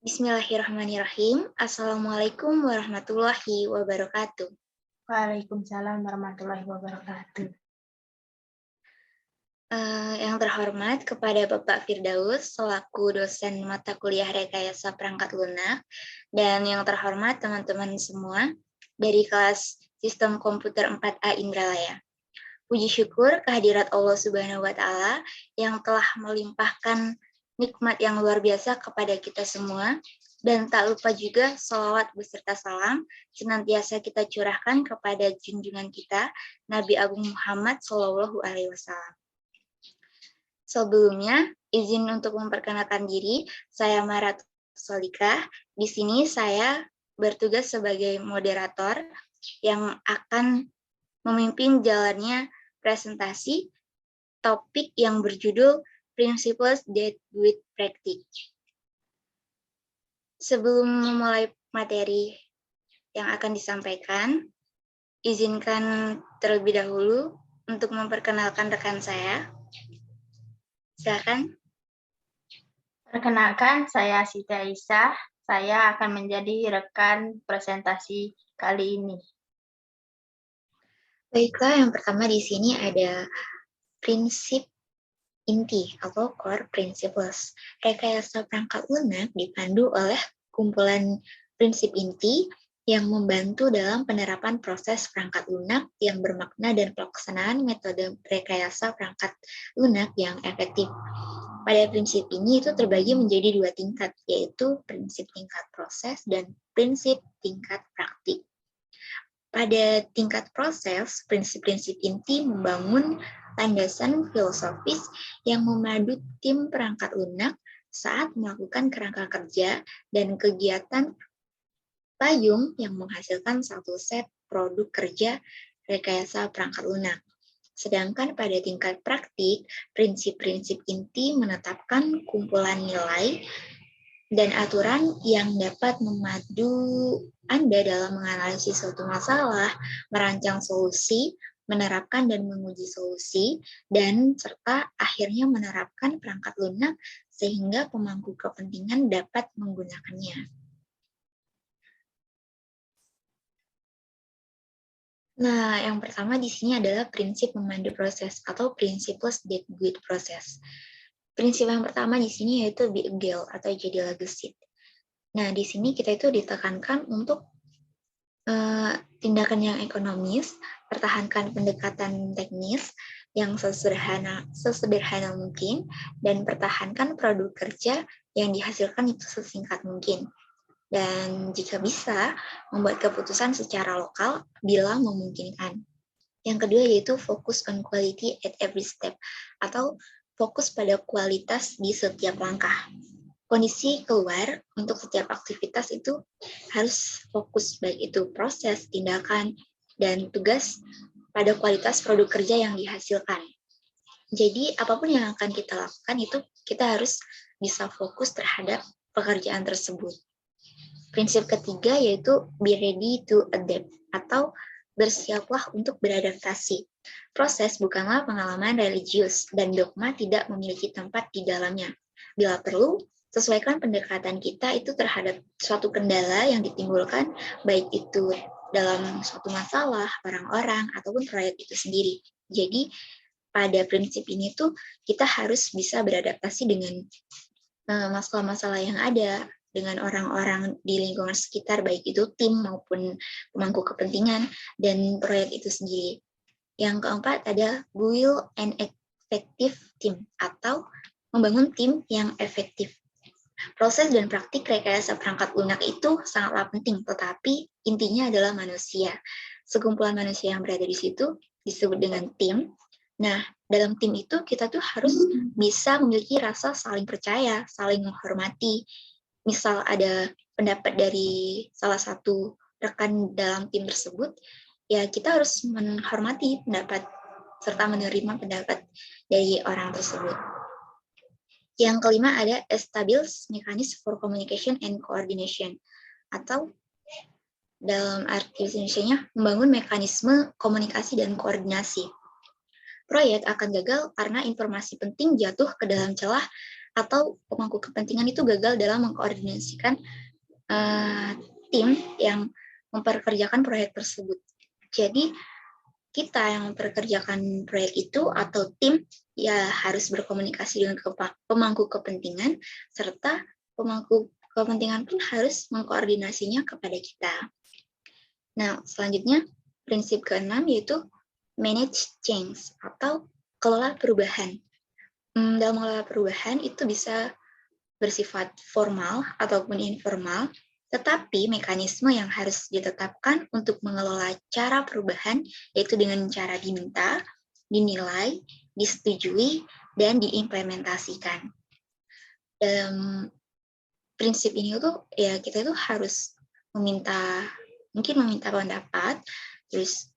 Bismillahirrahmanirrahim. Assalamualaikum warahmatullahi wabarakatuh. Waalaikumsalam warahmatullahi wabarakatuh. Yang terhormat kepada Bapak Firdaus selaku dosen mata kuliah Rekayasa Perangkat Lunak, dan yang terhormat teman-teman semua dari kelas Sistem Komputer 4A Indralaya. Puji syukur kehadirat Allah Subhanahu wa Ta'ala yang telah melimpahkan nikmat yang luar biasa kepada kita semua. Dan tak lupa juga sholawat beserta salam senantiasa kita curahkan kepada junjungan kita, Nabi Agung Muhammad Shallallahu Alaihi Wasallam. Sebelumnya, izin untuk memperkenalkan diri, saya Marat Solikah. Di sini saya bertugas sebagai moderator yang akan memimpin jalannya presentasi topik yang berjudul Principles that Guide Practice. Sebelum memulai materi yang akan disampaikan, izinkan terlebih dahulu untuk memperkenalkan rekan saya. Silakan. Perkenalkan, saya Siti Aisyah. Saya akan menjadi rekan presentasi kali ini. Baiklah, yang pertama di sini ada prinsip inti atau core principles. Rekayasa perangkat lunak dipandu oleh kumpulan prinsip inti yang membantu dalam penerapan proses perangkat lunak yang bermakna dan pelaksanaan metode rekayasa perangkat lunak yang efektif. Pada prinsip ini itu terbagi menjadi dua tingkat, yaitu prinsip tingkat proses dan prinsip tingkat praktik. Pada tingkat proses, prinsip-prinsip inti membangun landasan filosofis yang memadu tim perangkat lunak saat melakukan kerangka kerja dan kegiatan payung yang menghasilkan satu set produk kerja rekayasa perangkat lunak. Sedangkan pada tingkat praktik, prinsip-prinsip inti menetapkan kumpulan nilai dan aturan yang dapat memadu Anda dalam menganalisis suatu masalah, merancang solusi, menerapkan dan menguji solusi, dan serta akhirnya menerapkan perangkat lunak sehingga pemangku kepentingan dapat menggunakannya. Nah, yang pertama di sini adalah prinsip memandu proses atau principles that guide process. Prinsip yang pertama di sini yaitu be a girl atau jadilah gesit. Nah, di sini kita itu ditekankan untuk tindakan yang ekonomis, pertahankan pendekatan teknis yang sesederhana mungkin, dan pertahankan produk kerja yang dihasilkan itu sesingkat mungkin. Dan jika bisa, membuat keputusan secara lokal bila memungkinkan. Yang kedua yaitu fokus on quality at every step, atau fokus pada kualitas di setiap langkah. Kondisi keluar untuk setiap aktivitas itu harus fokus, baik itu proses, tindakan, dan tugas pada kualitas produk kerja yang dihasilkan. Jadi apapun yang akan kita lakukan itu kita harus bisa fokus terhadap pekerjaan tersebut. Prinsip ketiga yaitu be ready to adapt atau bersiaplah untuk beradaptasi. Proses bukanlah pengalaman religius dan dogma tidak memiliki tempat di dalamnya. Bila perlu, sesuaikan pendekatan kita itu terhadap suatu kendala yang ditimbulkan, baik itu dalam suatu masalah, orang-orang, ataupun proyek itu sendiri. Jadi, pada prinsip ini tuh kita harus bisa beradaptasi dengan masalah-masalah yang ada, dengan orang-orang di lingkungan sekitar, baik itu tim maupun pemangku kepentingan dan proyek itu sendiri. Yang keempat ada build an effective team atau membangun tim yang efektif. Proses dan praktik rekayasa perangkat lunak itu sangatlah penting, tetapi intinya adalah manusia. Sekumpulan manusia yang berada di situ disebut dengan tim. Nah, dalam tim itu kita tuh harus bisa memiliki rasa saling percaya, saling menghormati. Misal ada pendapat dari salah satu rekan dalam tim tersebut, ya kita harus menghormati pendapat serta menerima pendapat dari orang tersebut. Yang kelima ada establish mechanism for communication and coordination, atau dalam arti Indonesia-nya membangun mekanisme komunikasi dan koordinasi. Proyek akan gagal karena informasi penting jatuh ke dalam celah atau pemangku kepentingan itu gagal dalam mengkoordinasikan tim yang memperkerjakan proyek tersebut. Jadi kita yang memperkerjakan proyek itu atau tim ya harus berkomunikasi dengan pemangku kepentingan, serta pemangku kepentingan pun harus mengkoordinasinya kepada kita. Nah, selanjutnya prinsip keenam yaitu manage change atau kelola perubahan. Dalam mengelola perubahan itu bisa bersifat formal ataupun informal, tetapi mekanisme yang harus ditetapkan untuk mengelola cara perubahan yaitu dengan cara diminta, dinilai, disetujui, dan diimplementasikan. Dalam prinsip ini tuh ya kita tuh harus meminta pendapat, terus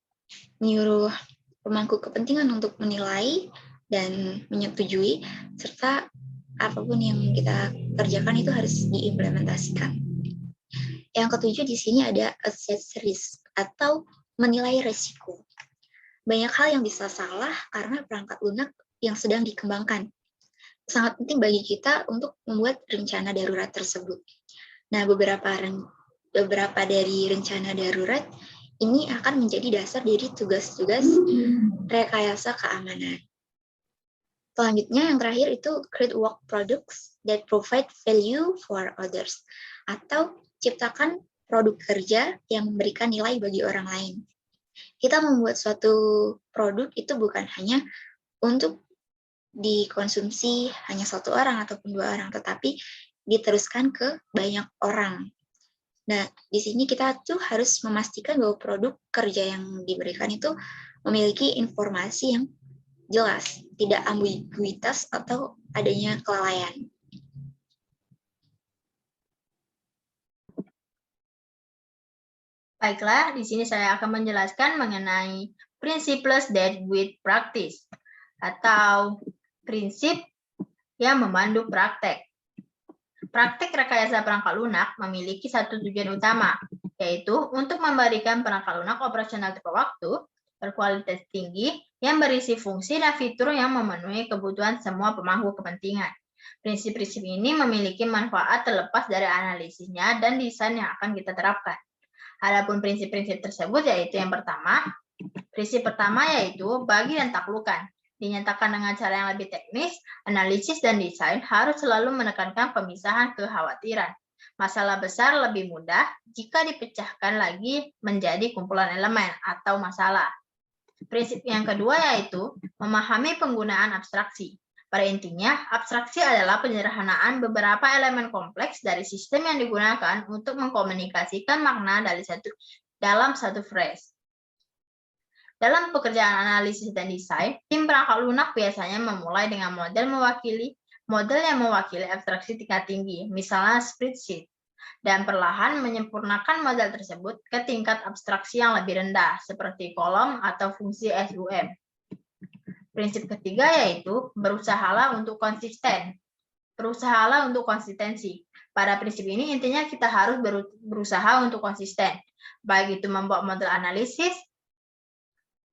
menyuruh pemangku kepentingan untuk menilai dan menyetujui, serta apapun yang kita kerjakan itu harus diimplementasikan. Yang ketujuh di sini ada assess risk atau menilai resiko. Banyak hal yang bisa salah karena perangkat lunak yang sedang dikembangkan. Sangat penting bagi kita untuk membuat rencana darurat tersebut. Nah, beberapa dari rencana darurat ini akan menjadi dasar dari tugas-tugas rekayasa keamanan. Selanjutnya yang terakhir itu create work products that provide value for others, atau ciptakan produk kerja yang memberikan nilai bagi orang lain. Kita membuat suatu produk itu bukan hanya untuk dikonsumsi hanya satu orang ataupun dua orang, tetapi diteruskan ke banyak orang. Nah, di sini kita tuh harus memastikan bahwa produk kerja yang diberikan itu memiliki informasi yang jelas, tidak ambiguitas atau adanya kelalaian. Baiklah, di sini saya akan menjelaskan mengenai principles that with practice atau prinsip yang memandu praktek. Praktek rekayasa perangkat lunak memiliki satu tujuan utama, yaitu untuk memberikan perangkat lunak operasional tepat waktu, berkualitas tinggi, yang berisi fungsi dan fitur yang memenuhi kebutuhan semua pemangku kepentingan. Prinsip-prinsip ini memiliki manfaat terlepas dari analisisnya dan desain yang akan kita terapkan. Adapun prinsip-prinsip tersebut yaitu yang pertama, prinsip pertama yaitu bagi dan taklukkan. Dinyatakan dengan cara yang lebih teknis, analisis dan desain harus selalu menekankan pemisahan kekhawatiran. Masalah besar lebih mudah jika dipecahkan lagi menjadi kumpulan elemen atau masalah. Prinsip yang kedua yaitu memahami penggunaan abstraksi. Pada intinya, abstraksi adalah penyederhanaan beberapa elemen kompleks dari sistem yang digunakan untuk mengkomunikasikan makna dalam satu phrase. Dalam pekerjaan analisis dan desain, tim perangkat lunak biasanya memulai dengan model yang mewakili abstraksi tingkat tinggi, misalnya spreadsheet, dan perlahan menyempurnakan model tersebut ke tingkat abstraksi yang lebih rendah, seperti kolom atau fungsi SUM. Prinsip ketiga yaitu berusahalah untuk konsisten. Berusahalah untuk konsistensi. Pada prinsip ini intinya kita harus berusaha untuk konsisten, baik itu membuat model analisis,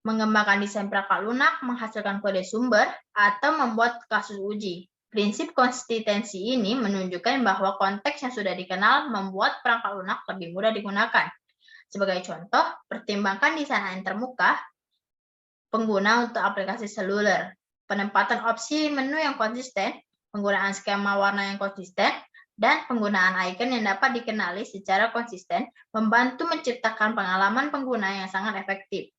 mengembangkan desain perangkat lunak, menghasilkan kode sumber, atau membuat kasus uji. Prinsip konsistensi ini menunjukkan bahwa konteks yang sudah dikenal membuat perangkat lunak lebih mudah digunakan. Sebagai contoh, pertimbangkan desain termuka, pengguna untuk aplikasi seluler, penempatan opsi menu yang konsisten, penggunaan skema warna yang konsisten, dan penggunaan icon yang dapat dikenali secara konsisten membantu menciptakan pengalaman pengguna yang sangat efektif.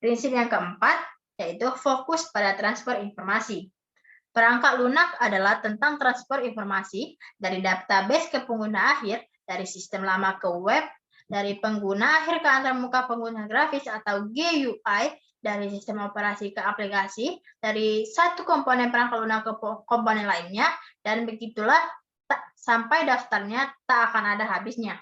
Prinsip yang keempat yaitu fokus pada transfer informasi. Perangkat lunak adalah tentang transfer informasi dari database ke pengguna akhir, dari sistem lama ke web, dari pengguna akhir ke antarmuka pengguna grafis atau GUI, dari sistem operasi ke aplikasi, dari satu komponen perangkat lunak ke komponen lainnya, dan begitulah sampai daftarnya tak akan ada habisnya.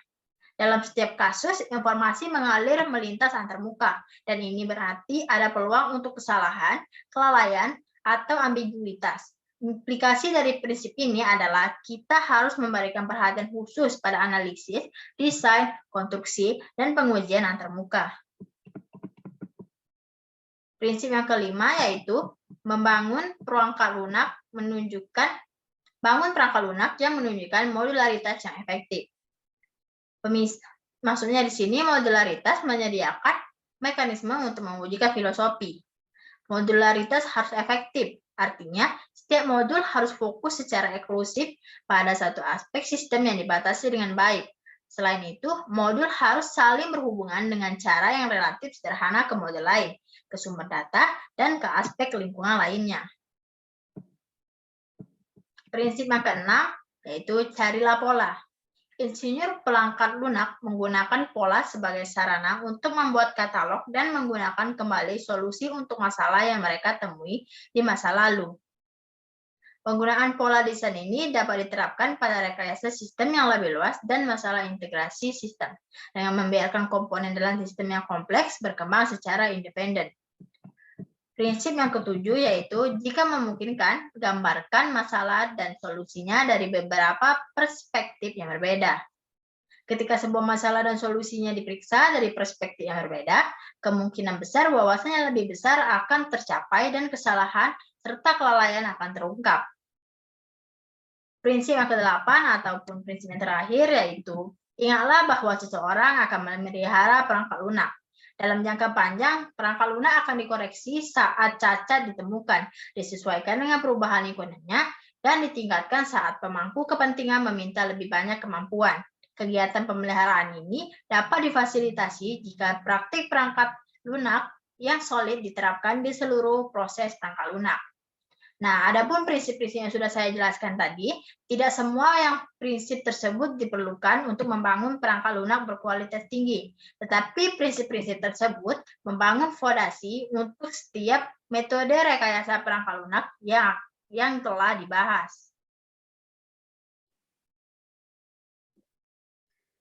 Dalam setiap kasus, informasi mengalir melintas antarmuka, dan ini berarti ada peluang untuk kesalahan, kelalaian, atau ambiguitas. Implikasi dari prinsip ini adalah kita harus memberikan perhatian khusus pada analisis, desain, konstruksi, dan pengujian antarmuka. Prinsip yang kelima yaitu membangun perangkat lunak menunjukkan Bangun perangkat lunak yang menunjukkan modularitas yang efektif. Maksudnya di sini modularitas menyediakan mekanisme untuk mewujudkan filosofi. Modularitas harus efektif, artinya setiap modul harus fokus secara eksklusif pada satu aspek sistem yang dibatasi dengan baik. Selain itu, modul harus saling berhubungan dengan cara yang relatif sederhana ke modul lain, ke sumber data, dan ke aspek lingkungan lainnya. Prinsip yang keenam, yaitu carilah pola. Insinyur perangkat lunak menggunakan pola sebagai sarana untuk membuat katalog dan menggunakan kembali solusi untuk masalah yang mereka temui di masa lalu. Penggunaan pola desain ini dapat diterapkan pada rekayasa sistem yang lebih luas dan masalah integrasi sistem, dengan membiarkan komponen dalam sistem yang kompleks berkembang secara independen. Prinsip yang ketujuh yaitu, jika memungkinkan, gambarkan masalah dan solusinya dari beberapa perspektif yang berbeda. Ketika sebuah masalah dan solusinya diperiksa dari perspektif yang berbeda, kemungkinan besar bahwasanya lebih besar akan tercapai dan kesalahan serta kelalaian akan terungkap. Prinsip yang ke-8 ataupun prinsip yang terakhir yaitu, ingatlah bahwa seseorang akan memelihara perangkat lunak. Dalam jangka panjang, perangkat lunak akan dikoreksi saat cacat ditemukan, disesuaikan dengan perubahan lingkungannya, dan ditingkatkan saat pemangku kepentingan meminta lebih banyak kemampuan. Kegiatan pemeliharaan ini dapat difasilitasi jika praktik perangkat lunak yang solid diterapkan di seluruh proses perangkat lunak. Nah, adapun prinsip-prinsip yang sudah saya jelaskan tadi, tidak semua yang prinsip tersebut diperlukan untuk membangun perangkat lunak berkualitas tinggi. Tetapi prinsip-prinsip tersebut membangun fondasi untuk setiap metode rekayasa perangkat lunak yang telah dibahas.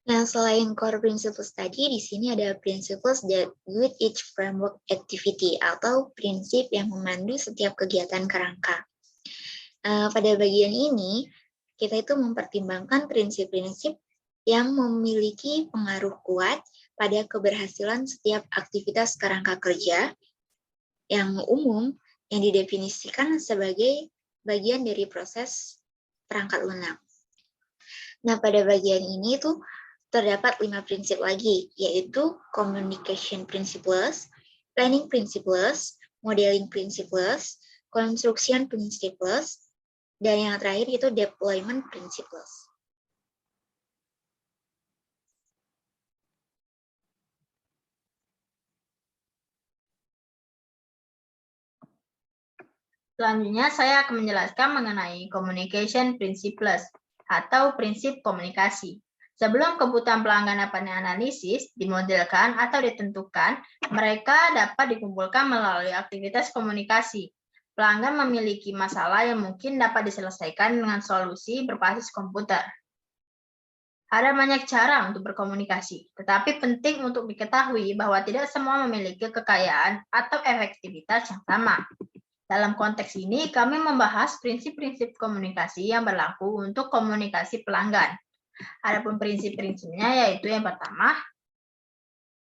Nah, selain core principles tadi, di sini ada principles that guide each framework activity atau prinsip yang memandu setiap kegiatan kerangka. Pada bagian ini, kita itu mempertimbangkan prinsip-prinsip yang memiliki pengaruh kuat pada keberhasilan setiap aktivitas kerangka kerja yang umum yang didefinisikan sebagai bagian dari proses perangkat lunak. Nah, pada bagian ini tuh terdapat 5 prinsip lagi, yaitu communication principles, planning principles, modeling principles, construction principles, dan yang terakhir itu deployment principles. Selanjutnya, saya akan menjelaskan mengenai communication principles atau prinsip komunikasi. Sebelum kebutuhan pelanggan dapat dianalisis, dimodelkan, atau ditentukan, mereka dapat dikumpulkan melalui aktivitas komunikasi. Pelanggan memiliki masalah yang mungkin dapat diselesaikan dengan solusi berbasis komputer. Ada banyak cara untuk berkomunikasi, tetapi penting untuk diketahui bahwa tidak semua memiliki kekayaan atau efektivitas yang sama. Dalam konteks ini, kami membahas prinsip-prinsip komunikasi yang berlaku untuk komunikasi pelanggan. Adapun prinsip-prinsipnya yaitu yang pertama,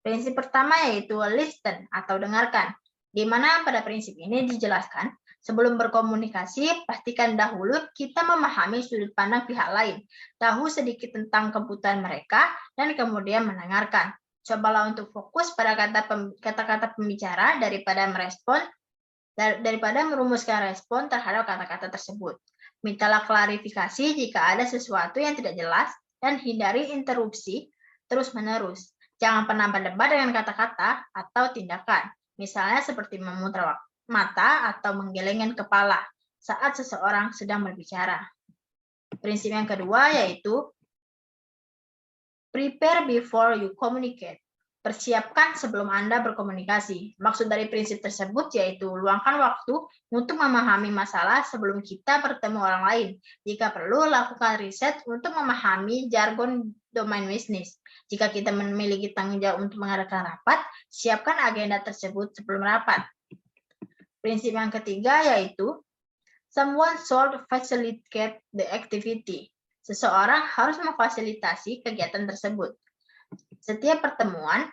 prinsip pertama yaitu listen atau dengarkan, di mana pada prinsip ini dijelaskan, sebelum berkomunikasi, pastikan dahulu kita memahami sudut pandang pihak lain, tahu sedikit tentang kebutuhan mereka, dan kemudian mendengarkan. Cobalah untuk fokus pada kata-kata pembicara daripada merumuskan respon terhadap kata-kata tersebut. Mintalah klarifikasi jika ada sesuatu yang tidak jelas dan hindari interupsi terus-menerus. Jangan pernah berdebat dengan kata-kata atau tindakan, misalnya seperti memutar mata atau menggelengkan kepala saat seseorang sedang berbicara. Prinsip yang kedua yaitu prepare before you communicate. Persiapkan sebelum Anda berkomunikasi. Maksud dari prinsip tersebut yaitu luangkan waktu untuk memahami masalah sebelum kita bertemu orang lain. Jika perlu, lakukan riset untuk memahami jargon domain bisnis. Jika kita memiliki tanggung jawab untuk mengadakan rapat, siapkan agenda tersebut sebelum rapat. Prinsip yang ketiga yaitu someone should facilitate the activity. Seseorang harus memfasilitasi kegiatan tersebut. Setiap pertemuan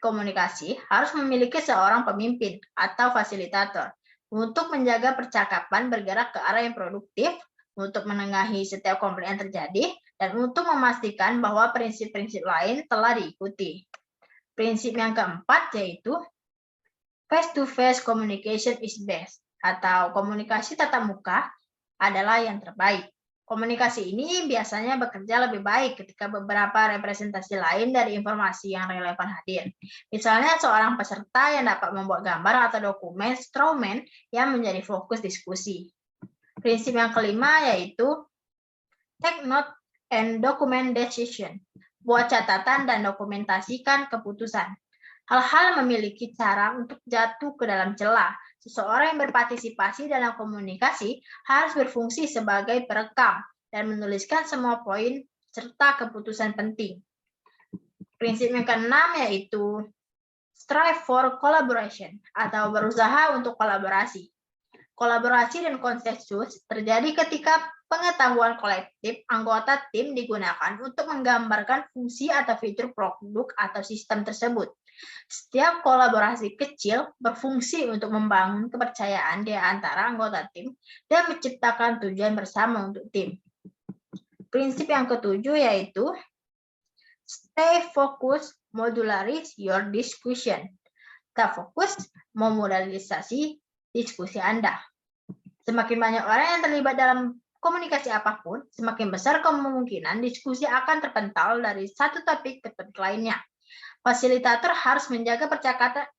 komunikasi harus memiliki seorang pemimpin atau fasilitator untuk menjaga percakapan bergerak ke arah yang produktif, untuk menengahi setiap konflik yang terjadi dan untuk memastikan bahwa prinsip-prinsip lain telah diikuti. Prinsip yang keempat yaitu face-to-face communication is best, atau komunikasi tatap muka adalah yang terbaik. Komunikasi ini biasanya bekerja lebih baik ketika beberapa representasi lain dari informasi yang relevan hadir. Misalnya seorang peserta yang dapat membuat gambar atau dokumen strawman yang menjadi fokus diskusi. Prinsip yang kelima yaitu take note and document decision. Buat catatan dan dokumentasikan keputusan. Hal-hal memiliki cara untuk jatuh ke dalam celah. Seseorang yang berpartisipasi dalam komunikasi harus berfungsi sebagai perekam dan menuliskan semua poin serta keputusan penting. Prinsip yang keenam yaitu strive for collaboration atau berusaha untuk kolaborasi. Kolaborasi dan konsensus terjadi ketika pengetahuan kolektif anggota tim digunakan untuk menggambarkan fungsi atau fitur produk atau sistem tersebut. Setiap kolaborasi kecil berfungsi untuk membangun kepercayaan di antara anggota tim dan menciptakan tujuan bersama untuk tim. Prinsip yang ketujuh yaitu stay focused, modularize your discussion. Tetap fokus, memodalisasi diskusi Anda. Semakin banyak orang yang terlibat dalam komunikasi apapun, semakin besar kemungkinan diskusi akan terpental dari satu topik ke topik lainnya. Fasilitator harus menjaga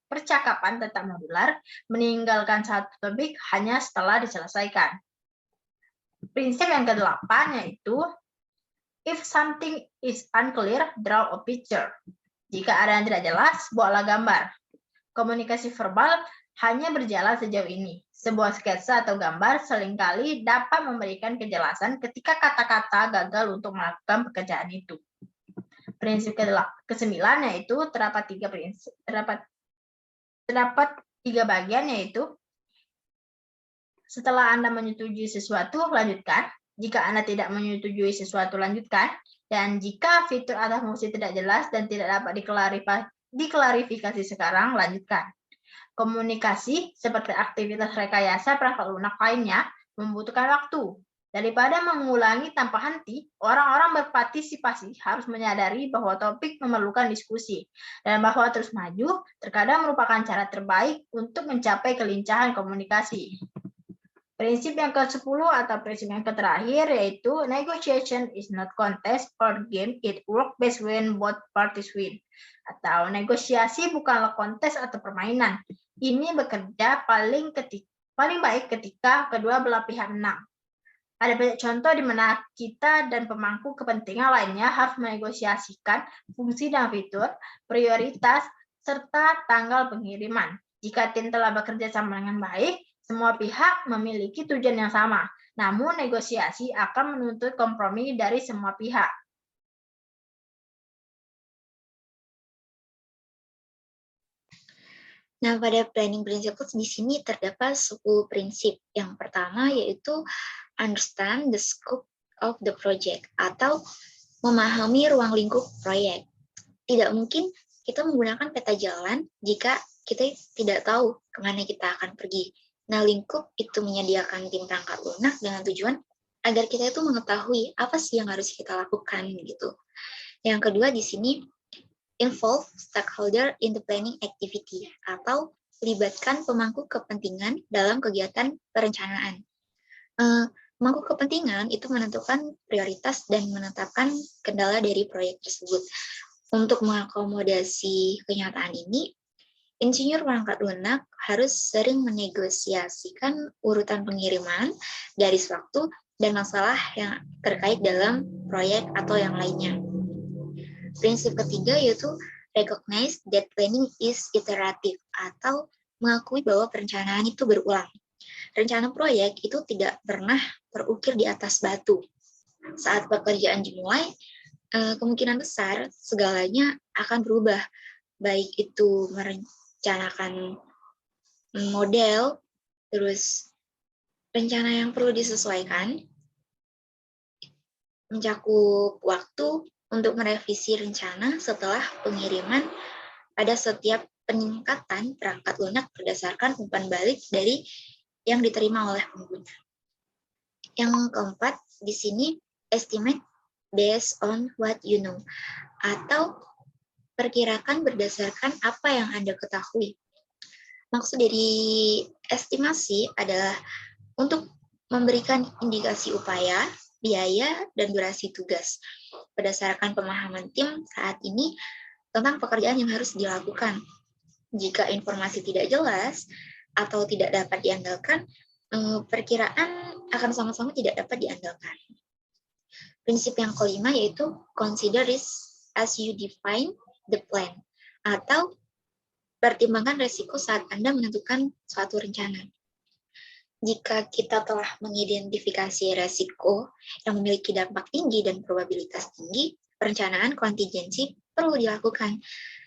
percakapan tetap modular, meninggalkan satu topik hanya setelah diselesaikan. Prinsip yang ke-8 yaitu if something is unclear, draw a picture. Jika ada yang tidak jelas, buatlah gambar. Komunikasi verbal hanya berjalan sejauh ini. Sebuah sketsa atau gambar seringkali dapat memberikan kejelasan ketika kata-kata gagal untuk melakukan pekerjaan itu. Prinsip ke-9 yaitu terdapat tiga bagian yaitu setelah Anda menyetujui sesuatu, lanjutkan. Jika Anda tidak menyetujui sesuatu, lanjutkan. Dan jika fitur atau fungsi tidak jelas dan tidak dapat diklarifikasi sekarang, lanjutkan. Komunikasi seperti aktivitas rekayasa perangkat lunak lainnya membutuhkan waktu. Daripada mengulangi tanpa henti, orang-orang berpartisipasi harus menyadari bahwa topik memerlukan diskusi dan bahwa terus maju terkadang merupakan cara terbaik untuk mencapai kelincahan komunikasi. Prinsip yang ke-10 atau prinsip yang terakhir yaitu negotiation is not contest or game, it work best when both parties win. Atau negosiasi bukanlah kontes atau permainan. Ini bekerja paling baik ketika kedua belah pihak menang. Ada banyak contoh di mana kita dan pemangku kepentingan lainnya harus menegosiasikan fungsi dan fitur, prioritas, serta tanggal pengiriman. Jika tim telah bekerja sama dengan baik, semua pihak memiliki tujuan yang sama. Namun negosiasi akan menuntut kompromi dari semua pihak. Nah, pada planning principles di sini terdapat 10 prinsip. Yang pertama yaitu understand the scope of the project atau memahami ruang lingkup proyek. Tidak mungkin kita menggunakan peta jalan jika kita tidak tahu kemana kita akan pergi. Nah, lingkup itu menyediakan tim perangkat lunak dengan tujuan agar kita itu mengetahui apa sih yang harus kita lakukan gitu. Yang kedua di sini involve stakeholder in the planning activity atau libatkan pemangku kepentingan dalam kegiatan perencanaan. Pemangku kepentingan itu menentukan prioritas dan menetapkan kendala dari proyek tersebut. Untuk mengakomodasi kenyataan ini, insinyur perangkat lunak harus sering menegosiasikan urutan pengiriman, garis waktu, dan masalah yang terkait dalam proyek atau yang lainnya. Prinsip ketiga yaitu recognize that planning is iterative atau mengakui bahwa perencanaan itu berulang. Rencana proyek itu tidak pernah terukir di atas batu. Saat pekerjaan dimulai, kemungkinan besar segalanya akan berubah, baik itu merencanakan model, terus rencana yang perlu disesuaikan, mencakup waktu untuk merevisi rencana setelah pengiriman pada setiap peningkatan perangkat lunak berdasarkan umpan balik dari yang diterima oleh pengguna. Yang keempat, di sini estimate based on what you know, atau perkirakan berdasarkan apa yang Anda ketahui. Maksud dari estimasi adalah untuk memberikan indikasi upaya, biaya, dan durasi tugas berdasarkan pemahaman tim saat ini tentang pekerjaan yang harus dilakukan. Jika informasi tidak jelas atau tidak dapat diandalkan, perkiraan akan sama-sama tidak dapat diandalkan. Prinsip yang kelima yaitu consider risk as you define the plan, atau pertimbangkan risiko saat Anda menentukan suatu rencana. Jika kita telah mengidentifikasi risiko yang memiliki dampak tinggi dan probabilitas tinggi, perencanaan kontingensi perlu dilakukan.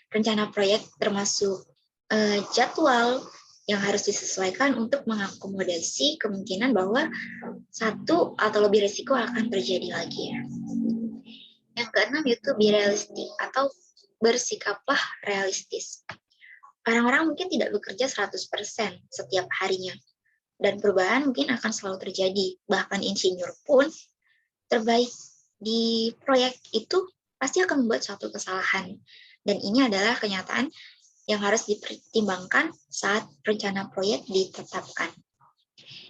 Rencana proyek termasuk jadwal yang harus disesuaikan untuk mengakomodasi kemungkinan bahwa satu atau lebih risiko akan terjadi lagi. Yang keenam yaitu be realistic atau bersikaplah realistis. Orang-orang mungkin tidak bekerja 100% setiap harinya, dan perubahan mungkin akan selalu terjadi. Bahkan insinyur pun terbaik di proyek itu pasti akan membuat suatu kesalahan. Dan ini adalah kenyataan yang harus dipertimbangkan saat rencana proyek ditetapkan.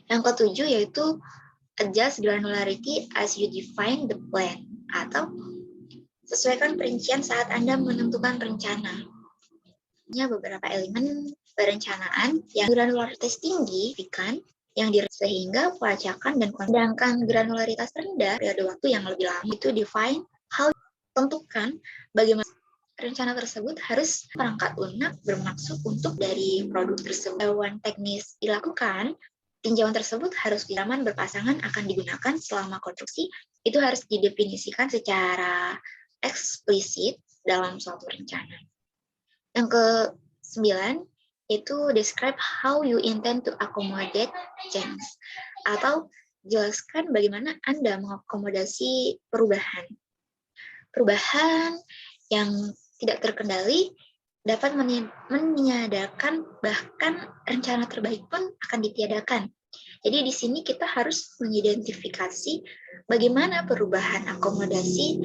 Yang ketujuh yaitu adjust granularity as you define the plan, atau sesuaikan perincian saat Anda menentukan rencana. Beberapa elemen perencanaan yang granularitas tinggi yang sehingga pelacakan dan sedangkan granularitas rendah periode waktu yang lebih lama itu define how tentukan bagaimana rencana tersebut harus perangkat lunak bermaksud untuk dari produk tersebut. Tinjauan teknis dilakukan, tinjauan tersebut harus diaman berpasangan akan digunakan selama konstruksi, itu harus didefinisikan secara eksplisit dalam suatu rencana. Yang ke-9 itu describe how you intend to accommodate change, atau jelaskan bagaimana Anda mengakomodasi perubahan. Perubahan yang tidak terkendali dapat meniadakan, bahkan rencana terbaik pun akan ditiadakan. Jadi di sini kita harus mengidentifikasi bagaimana perubahan akomodasi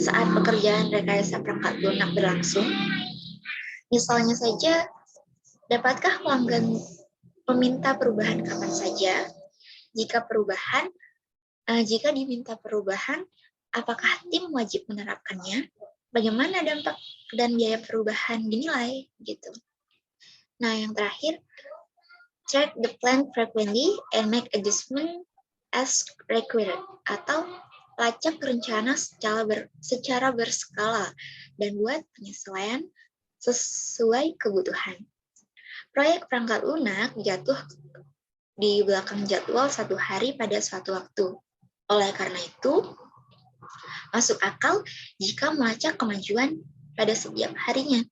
saat pekerjaan rekayasa perangkat lunak berlangsung. Misalnya saja, dapatkah pelanggan meminta perubahan kapan saja? Jika diminta perubahan, apakah tim wajib menerapkannya? Bagaimana dampak dan biaya perubahan dinilai gitu. Nah, yang terakhir, check the plan frequently and make adjustment as required, atau lacak rencana secara berskala dan buat penyesuaian sesuai kebutuhan. Proyek perangkat lunak jatuh di belakang jadwal 1 hari pada suatu waktu. Oleh karena itu, masuk akal jika melacak kemajuan pada setiap harinya,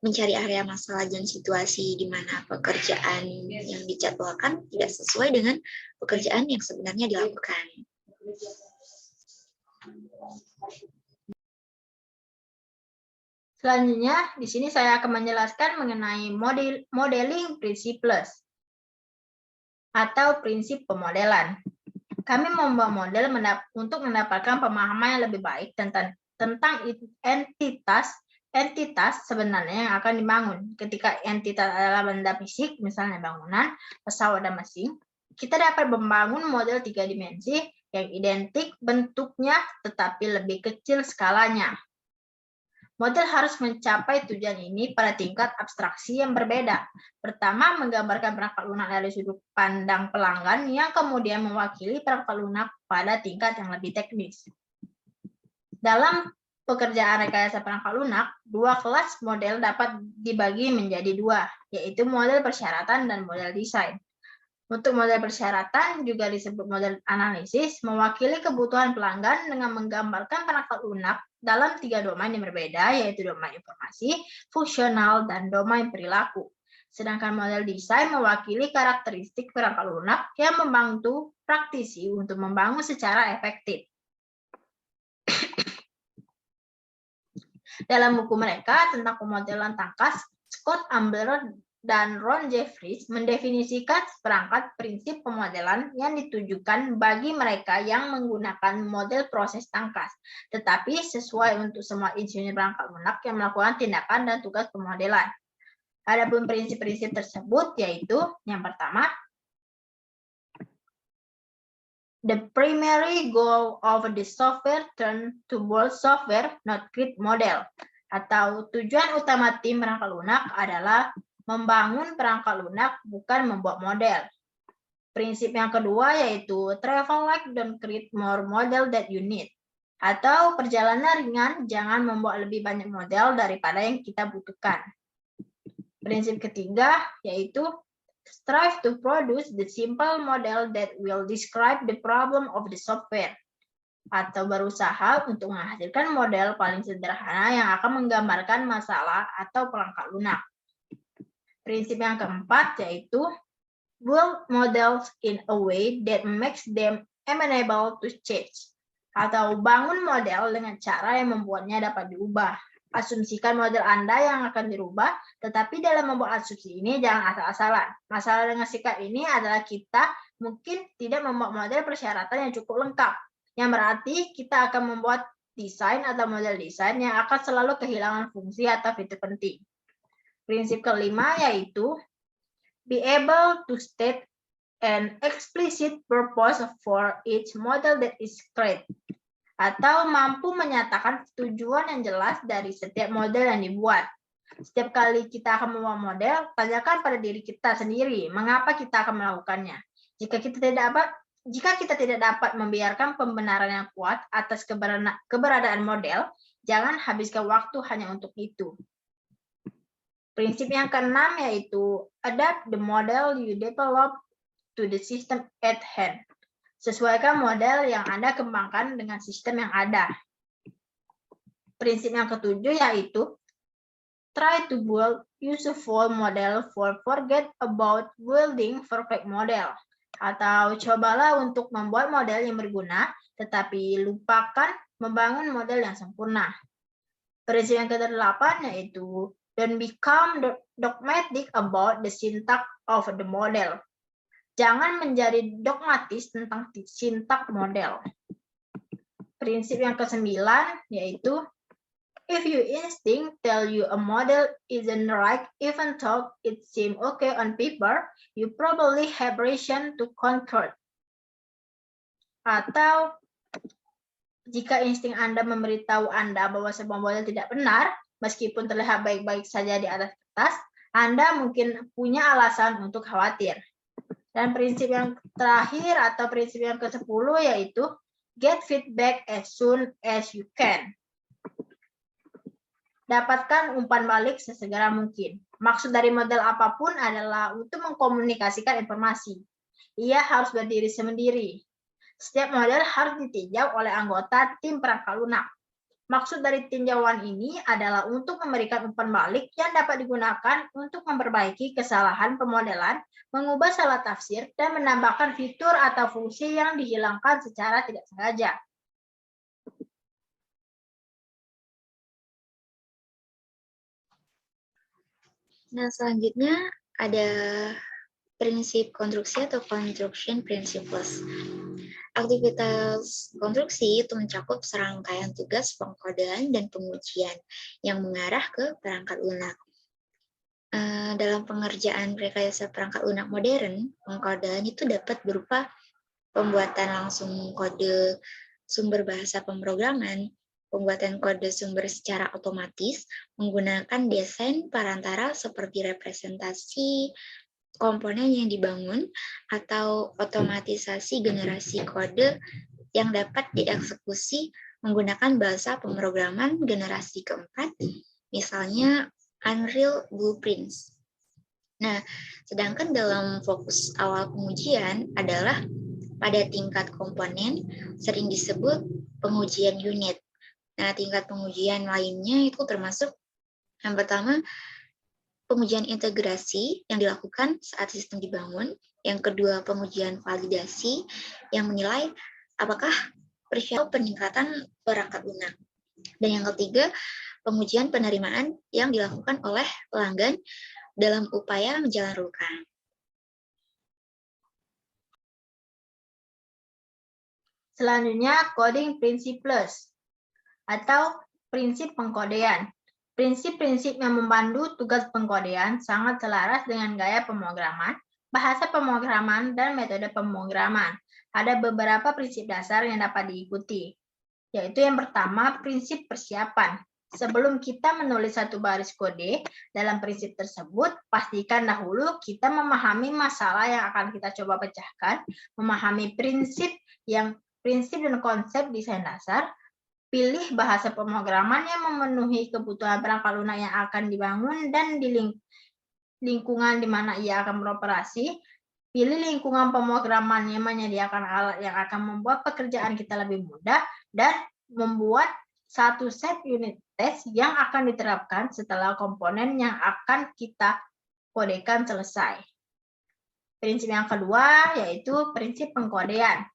mencari area masalah dan situasi di mana pekerjaan yang dijadwalkan tidak sesuai dengan pekerjaan yang sebenarnya dilakukan. Selanjutnya, di sini saya akan menjelaskan mengenai modeling principles atau prinsip pemodelan. Kami membuat model untuk mendapatkan pemahaman yang lebih baik tentang entitas sebenarnya yang akan dibangun. Ketika entitas adalah benda fisik, misalnya bangunan, pesawat, dan mesin, kita dapat membangun model 3 dimensi yang identik bentuknya tetapi lebih kecil skalanya. Model harus mencapai tujuan ini pada tingkat abstraksi yang berbeda. Pertama, menggambarkan perangkat lunak dari sudut pandang pelanggan yang kemudian mewakili perangkat lunak pada tingkat yang lebih teknis. Dalam pekerjaan rekayasa perangkat lunak, 2 kelas model dapat dibagi menjadi 2, yaitu model persyaratan dan model desain. Untuk model persyaratan, juga disebut model analisis, mewakili kebutuhan pelanggan dengan menggambarkan perangkat lunak dalam 3 domain yang berbeda, yaitu domain informasi, fungsional, dan domain perilaku. Sedangkan model desain mewakili karakteristik perangkat lunak yang membantu praktisi untuk membangun secara efektif. Dalam buku mereka tentang pemodelan tangkas, Scott Ambler dan Ron Jeffries mendefinisikan perangkat prinsip pemodelan yang ditujukan bagi mereka yang menggunakan model proses tangkas, tetapi sesuai untuk semua insinyur perangkat lunak yang melakukan tindakan dan tugas pemodelan. Adapun prinsip-prinsip tersebut yaitu yang pertama, the primary goal of the software turn to build software, not create model. Atau tujuan utama tim perangkat lunak adalah membangun perangkat lunak, bukan membuat model. Prinsip yang kedua yaitu travel light, don't create more model that you need. Atau perjalanan ringan, jangan membuat lebih banyak model daripada yang kita butuhkan. Prinsip ketiga yaitu strive to produce the simple model that will describe the problem of the software. Atau berusaha untuk menghasilkan model paling sederhana yang akan menggambarkan masalah atau perangkat lunak. Prinsip yang keempat yaitu build models in a way that makes them amenable to change. Atau bangun model dengan cara yang membuatnya dapat diubah. Asumsikan model Anda yang akan dirubah, tetapi dalam membuat asumsi ini jangan asal-asalan. Masalah dengan sikap ini adalah kita mungkin tidak membuat model persyaratan yang cukup lengkap, yang berarti kita akan membuat desain atau model desain yang akan selalu kehilangan fungsi atau fitur penting. Prinsip kelima yaitu be able to state an explicit purpose for each model that is created. Atau mampu menyatakan tujuan yang jelas dari setiap model yang dibuat. Setiap kali kita akan membuat model, tanyakan pada diri kita sendiri, mengapa kita akan melakukannya. Jika kita tidak dapat membiarkan pembenaran yang kuat atas keberadaan model, jangan habiskan waktu hanya untuk itu. Prinsip yang keenam yaitu adapt the model you develop to the system at hand. Sesuaikan model yang Anda kembangkan dengan sistem yang ada. Prinsip yang ketujuh yaitu try to build useful model forget about building perfect model. Atau cobalah untuk membuat model yang berguna, tetapi lupakan membangun model yang sempurna. Prinsip yang ke-8 yaitu don't become dogmatic about the syntax of the model. Jangan menjadi dogmatis tentang sintak model. Prinsip yang ke-9 yaitu if your instinct tell you a model isn't right, even though it seems okay on paper, you probably have reason to concur. Atau jika insting Anda memberitahu Anda bahwa sebuah model tidak benar, meskipun terlihat baik-baik saja di atas kertas, Anda mungkin punya alasan untuk khawatir. Dan prinsip yang terakhir atau prinsip yang ke-10 yaitu get feedback as soon as you can. Dapatkan umpan balik sesegera mungkin. Maksud dari model apapun adalah untuk mengkomunikasikan informasi. Ia harus berdiri sendiri. Setiap model harus ditinjau oleh anggota tim perangkat lunak. Maksud dari tinjauan ini adalah untuk memberikan umpan balik yang dapat digunakan untuk memperbaiki kesalahan pemodelan, mengubah salah tafsir, dan menambahkan fitur atau fungsi yang dihilangkan secara tidak sengaja. Nah, selanjutnya ada prinsip konstruksi atau construction principles. Aktivitas konstruksi itu mencakup serangkaian tugas pengkodean dan pengujian yang mengarah ke perangkat lunak. Dalam pengerjaan rekayasa perangkat lunak modern, pengkodean itu dapat berupa pembuatan langsung kode sumber bahasa pemrograman, pembuatan kode sumber secara otomatis menggunakan desain perantara seperti representasi komponen yang dibangun, atau otomatisasi generasi kode yang dapat dieksekusi menggunakan bahasa pemrograman generasi keempat, misalnya Unreal Blueprints. Nah, sedangkan dalam fokus awal pengujian adalah pada tingkat komponen, sering disebut pengujian unit. Nah, tingkat pengujian lainnya itu termasuk yang pertama, pengujian integrasi yang dilakukan saat sistem dibangun. Yang kedua, pengujian validasi yang menilai apakah persyaratan peningkatan perangkat lunak. Dan yang ketiga, pengujian penerimaan yang dilakukan oleh pelanggan dalam upaya menjalankan. Selanjutnya, coding principles atau prinsip pengkodean. Prinsip-prinsip yang membantu tugas pengkodean sangat selaras dengan gaya pemrograman, bahasa pemrograman, dan metode pemrograman. Ada beberapa prinsip dasar yang dapat diikuti, yaitu yang pertama, prinsip persiapan. Sebelum kita menulis satu baris kode, dalam prinsip tersebut, pastikan dahulu kita memahami masalah yang akan kita coba pecahkan, memahami prinsip dan konsep desain dasar, pilih bahasa pemrograman yang memenuhi kebutuhan perangkat lunak yang akan dibangun dan di lingkungan di mana ia akan beroperasi, pilih lingkungan pemrograman yang menyediakan alat yang akan membuat pekerjaan kita lebih mudah, dan membuat satu set unit test yang akan diterapkan setelah komponen yang akan kita kodekan selesai. Prinsip yang kedua yaitu prinsip pengkodean.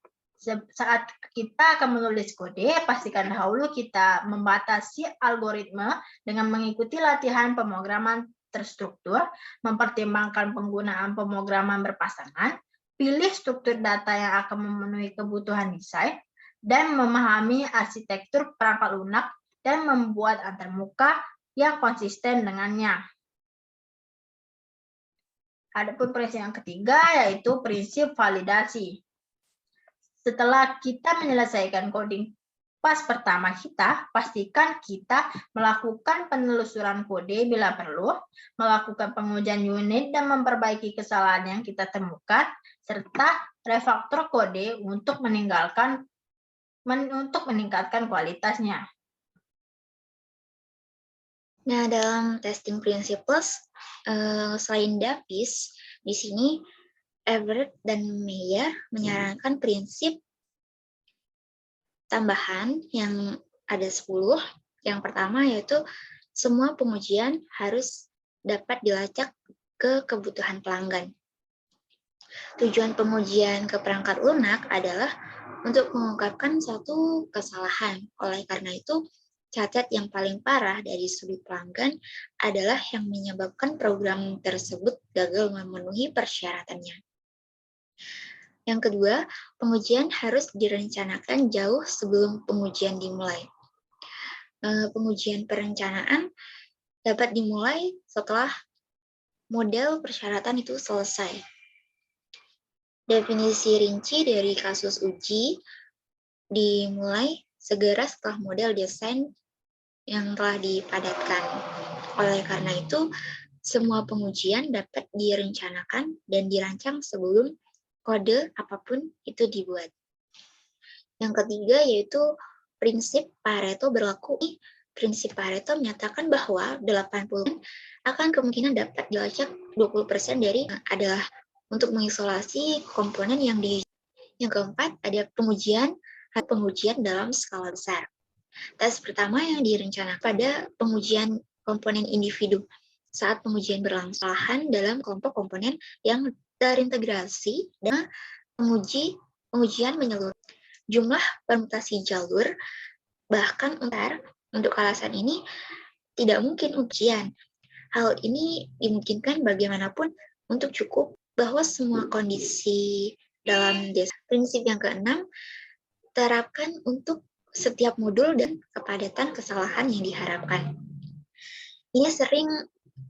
Saat kita akan menulis kode, pastikan dahulu kita membatasi algoritma dengan mengikuti latihan pemrograman terstruktur, mempertimbangkan penggunaan pemrograman berpasangan, pilih struktur data yang akan memenuhi kebutuhan desain, dan memahami arsitektur perangkat lunak dan membuat antarmuka yang konsisten dengannya. Adapun prinsip yang ketiga yaitu prinsip validasi. Setelah kita menyelesaikan coding pas pertama kita, pastikan kita melakukan penelusuran kode bila perlu, melakukan pengujian unit dan memperbaiki kesalahan yang kita temukan, serta refaktor kode untuk meningkatkan kualitasnya. Nah, dalam testing principles, selain Davis, di sini Everett dan Meyer menyarankan prinsip tambahan yang ada 10. Yang pertama yaitu semua pengujian harus dapat dilacak ke kebutuhan pelanggan. Tujuan pengujian ke perangkat lunak adalah untuk mengungkapkan suatu kesalahan. Oleh karena itu, cacat yang paling parah dari sudut pelanggan adalah yang menyebabkan program tersebut gagal memenuhi persyaratannya. Yang kedua, pengujian harus direncanakan jauh sebelum pengujian dimulai. Pengujian perencanaan dapat dimulai setelah model persyaratan itu selesai. Definisi rinci dari kasus uji dimulai segera setelah model desain yang telah dipadatkan. Oleh karena itu, semua pengujian dapat direncanakan dan dirancang sebelum kode apapun itu dibuat. Yang ketiga yaitu prinsip Pareto berlaku. Prinsip Pareto menyatakan bahwa 80% akan kemungkinan dapat dilacak 20% dari adalah untuk mengisolasi komponen yang di. Yang keempat ada pengujian dalam skala besar. Tes pertama yang direncanakan pada pengujian komponen individu. Saat pengujian berlangsung dalam kelompok komponen yang terintegrasi dan pengujian menyeluruh. Jumlah permutasi jalur bahkan untuk alasan ini tidak mungkin ujian. Hal ini dimungkinkan bagaimanapun untuk cukup bahwa semua kondisi dalam prinsip yang keenam terapkan untuk setiap modul dan kepadatan kesalahan yang diharapkan. Ini sering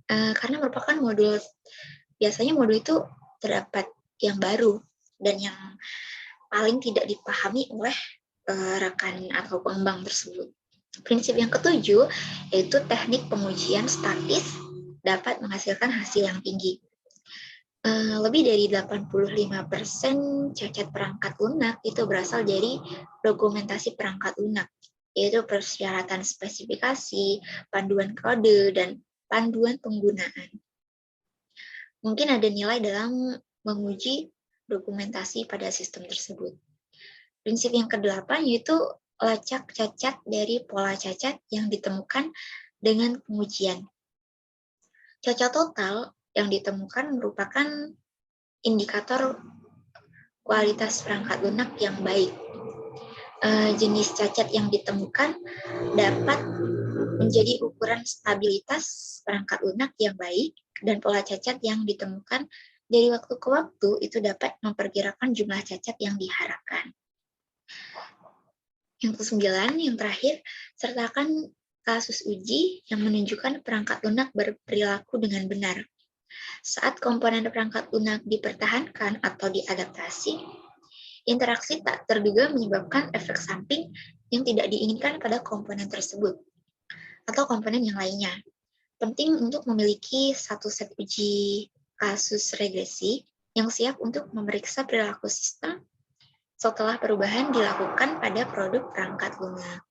karena merupakan modul, biasanya modul itu terdapat yang baru dan yang paling tidak dipahami oleh rekan atau pengembang tersebut. Prinsip yang ketujuh yaitu teknik pengujian statis dapat menghasilkan hasil yang tinggi. Lebih dari 85% cacat perangkat lunak itu berasal dari dokumentasi perangkat lunak, yaitu persyaratan spesifikasi, panduan kode, dan panduan penggunaan. Mungkin ada nilai dalam menguji dokumentasi pada sistem tersebut. Prinsip yang ke-8 yaitu lacak cacat dari pola cacat yang ditemukan dengan pengujian. Cacat total yang ditemukan merupakan indikator kualitas perangkat lunak yang baik. Jenis cacat yang ditemukan dapat menjadi ukuran stabilitas perangkat lunak yang baik dan pola cacat yang ditemukan dari waktu ke waktu itu dapat memperkirakan jumlah cacat yang diharapkan. Yang ke-9, yang terakhir, sertakan kasus uji yang menunjukkan perangkat lunak berperilaku dengan benar. Saat komponen perangkat lunak dipertahankan atau diadaptasi, interaksi tak terduga menyebabkan efek samping yang tidak diinginkan pada komponen tersebut atau komponen yang lainnya. Penting untuk memiliki satu set uji kasus regresi yang siap untuk memeriksa perilaku sistem setelah perubahan dilakukan pada produk perangkat lunak.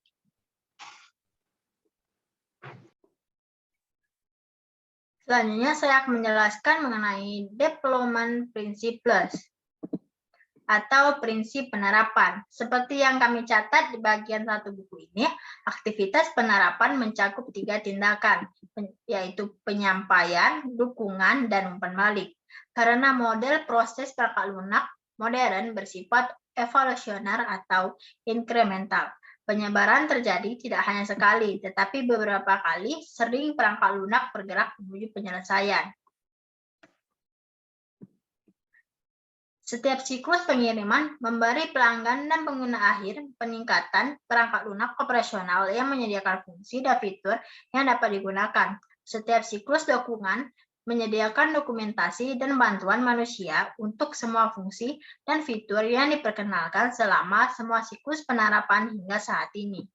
Selanjutnya saya akan menjelaskan mengenai Deployment Principles atau prinsip penerapan. Seperti yang kami catat di bagian 1 buku ini, aktivitas penerapan mencakup 3 tindakan, yaitu penyampaian, dukungan, dan umpan balik. Karena model proses perangkat lunak modern bersifat evolusioner atau inkremental. Penyebaran terjadi tidak hanya sekali, tetapi beberapa kali sering perangkat lunak bergerak menuju penyelesaian. Setiap siklus pengiriman memberi pelanggan dan pengguna akhir peningkatan perangkat lunak operasional yang menyediakan fungsi dan fitur yang dapat digunakan. Setiap siklus dukungan menyediakan dokumentasi dan bantuan manusia untuk semua fungsi dan fitur yang diperkenalkan selama semua siklus penerapan hingga saat ini.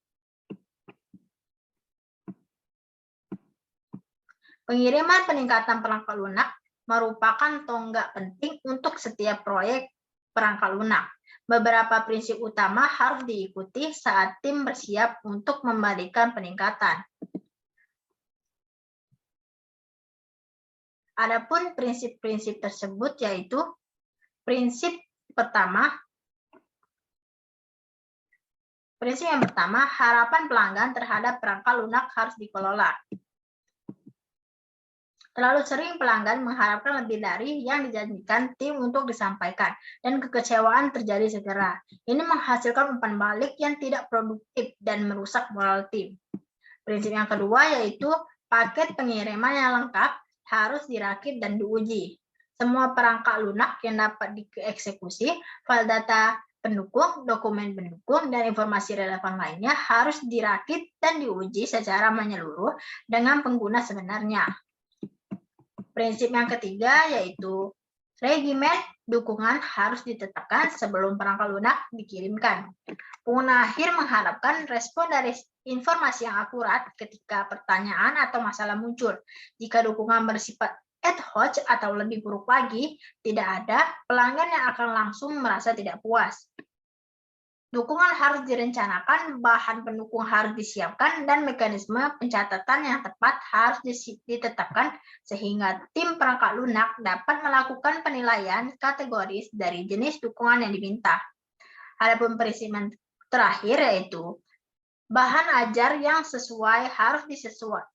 Pengiriman peningkatan perangkat lunak merupakan tonggak penting untuk setiap proyek perangkat lunak. Beberapa prinsip utama harus diikuti saat tim bersiap untuk memberikan peningkatan. Adapun prinsip-prinsip tersebut yaitu prinsip yang pertama, harapan pelanggan terhadap perangkat lunak harus dikelola. Terlalu sering pelanggan mengharapkan lebih dari yang dijanjikan tim untuk disampaikan, dan kekecewaan terjadi segera. Ini menghasilkan umpan balik yang tidak produktif dan merusak moral tim. Prinsip yang kedua yaitu paket pengiriman yang lengkap harus dirakit dan diuji. Semua perangkat lunak yang dapat dieksekusi, file data pendukung, dokumen pendukung, dan informasi relevan lainnya harus dirakit dan diuji secara menyeluruh dengan pengguna sebenarnya. Prinsip yang ketiga yaitu regimen dukungan harus ditetapkan sebelum perangkat lunak dikirimkan. Pengguna akhir mengharapkan respon dari informasi yang akurat ketika pertanyaan atau masalah muncul. Jika dukungan bersifat ad hoc atau lebih buruk lagi, tidak ada, pelanggan yang akan langsung merasa tidak puas. Dukungan harus direncanakan, bahan pendukung harus disiapkan, dan mekanisme pencatatan yang tepat harus ditetapkan sehingga tim perangkat lunak dapat melakukan penilaian kategoris dari jenis dukungan yang diminta. Adapun prinsip terakhir yaitu bahan ajar yang sesuai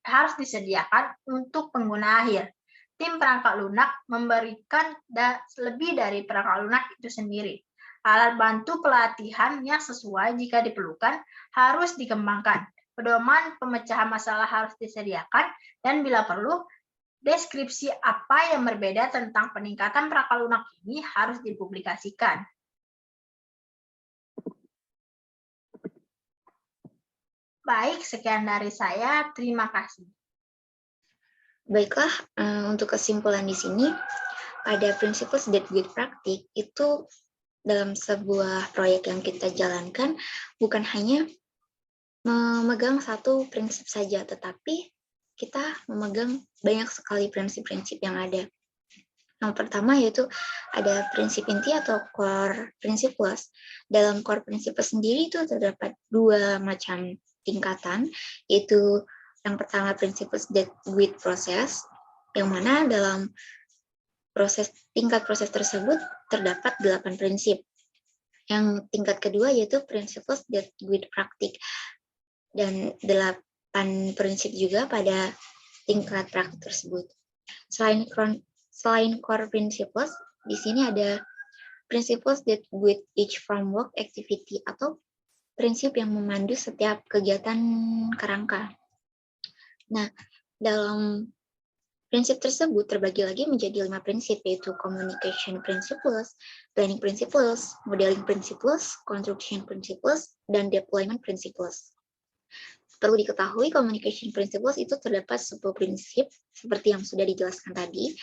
harus disediakan untuk pengguna akhir. Tim perangkat lunak memberikan lebih dari perangkat lunak itu sendiri. Alat bantu pelatihan yang sesuai jika diperlukan harus dikembangkan. Pedoman pemecahan masalah harus disediakan, dan bila perlu, deskripsi apa yang berbeda tentang peningkatan perangkat lunak ini harus dipublikasikan. Baik, sekian dari saya. Terima kasih. Baiklah, untuk kesimpulan di sini, pada Principles that Good Practice itu dalam sebuah proyek yang kita jalankan bukan hanya memegang satu prinsip saja, tetapi kita memegang banyak sekali prinsip-prinsip yang ada. Yang pertama yaitu ada prinsip inti atau core principles. Dalam core principles sendiri itu terdapat 2 macam tingkatan, yaitu yang pertama principles that with process, yang mana dalam tingkat proses tersebut terdapat 8 prinsip. Yang tingkat kedua yaitu principles that with practice, dan 8 prinsip juga pada tingkat praktik tersebut. Selain core principles, di sini ada principles that with each framework activity atau prinsip yang memandu setiap kegiatan kerangka. Nah, dalam Prinsip tersebut terbagi lagi menjadi 5 prinsip, yaitu Communication Principles, Planning Principles, Modeling Principles, Construction Principles, dan Deployment Principles. Perlu diketahui, Communication Principles itu terdapat 10 prinsip, seperti yang sudah dijelaskan tadi.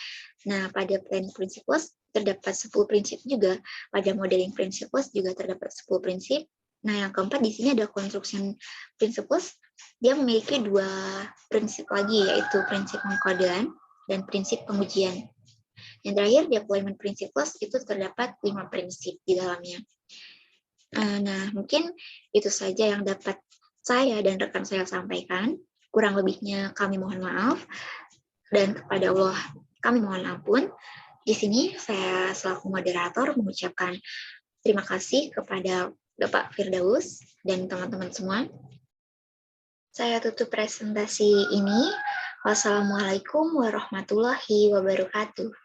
Nah, pada Planning Principles terdapat 10 prinsip juga, pada Modeling Principles juga terdapat 10 prinsip. Nah, yang keempat di sini ada Construction Principles, dia memiliki 2 prinsip lagi, yaitu prinsip pengkodean dan prinsip pengujian. Yang terakhir, Deployment Principles itu terdapat 5 prinsip di dalamnya. Nah, mungkin itu saja yang dapat saya dan rekan saya sampaikan. Kurang lebihnya kami mohon maaf. Dan kepada Allah kami mohon ampun. Di sini saya selaku moderator mengucapkan terima kasih kepada Bapak Firdaus dan teman-teman semua. Saya tutup presentasi ini. Wassalamualaikum warahmatullahi wabarakatuh.